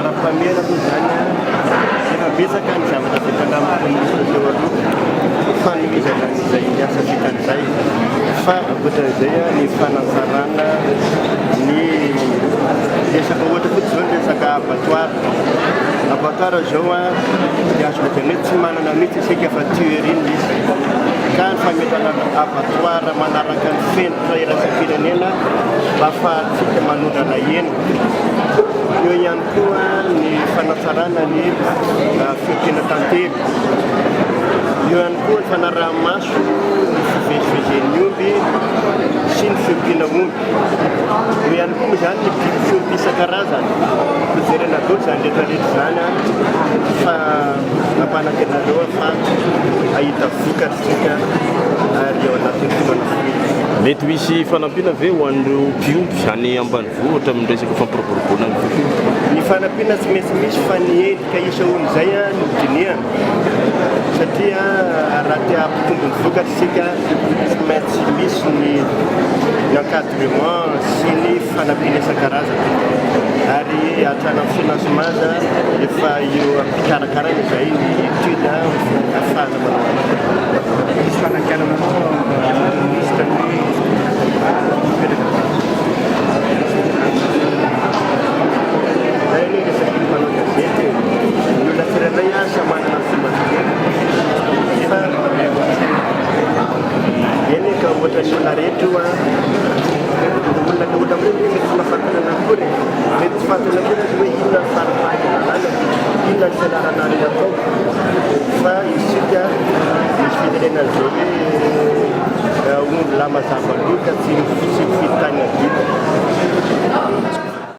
ara-pamela moa zany efa betsaka ny zavatra fitanamiko teo aloha fanomezana izay miasa fitan'izay fa ankoatran'izay ny fanantsarana ny resaka ohatra fotsy zao ny resaka abattoir zao a dia azo lazaina hoe tsy manana mihitsy isika fa tuerie izy ka ny fametana abattoir manaraka ny fenitra iraisam-pirenena mba ahafahantsika manondrana hena. Eo ihany koa ny fanatsarana ny fiompiana tantely. Eo ihany koa ny fanaraha-maso ny fivezivezen'ny omby sy ny fiompiana omby. Eo ihany koa zany ny biby fiompy isan-karazany. Fizerana dolo zany rehetrarehetra zany fa mampanantenareo fa ahita vokatritsika ary ao anatin'ny fotoana fohy. Mety misy fanampiana ve ho an'ireo mpiompy any ambanivohitra amin'ny resaka fampiroboroboana ny fiompy? Ny fanampiana tsy maintsy misy fa ny endrika isa olon'izay no dinihana satria raha tia hampitombo ny vokatra isika tsy maintsy misy ny encadrement sy ny fanampiana isan-karazany ary hatrana amin'ny financement efa eo am-pikarakarana izay ny étude ahafahana manao misy fanankianana ministre ny ohatra ny olona rehetra io olona mety tsy mahafantarana akory mety tsy fantana koa hoe inona farapahalalana inona ny fianarana ny atao fa isika misy firenena zao hoe omby lahy mazava loka tsy fitany adita